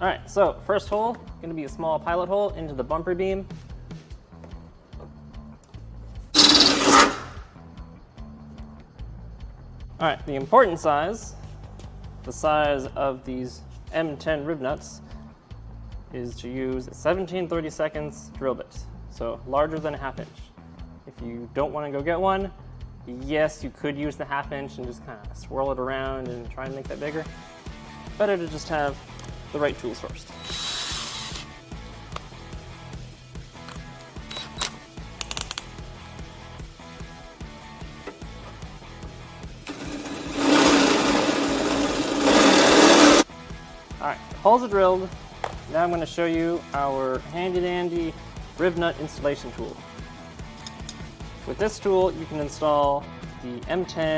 All right, so first hole, going to be a small pilot hole into the bumper beam. All right, the important size, the size of these M10 rib nuts, is to use a 17/32 drill bit, so larger than a 1/2 inch. If you don't want to go get one, yes, you could use the 1/2 inch and just kind of swirl it around and try and make that bigger. Better to just have the right tools first. All right, holes are drilled. Now I'm going to show you our handy dandy rib nut installation tool. With this tool, you can install the M10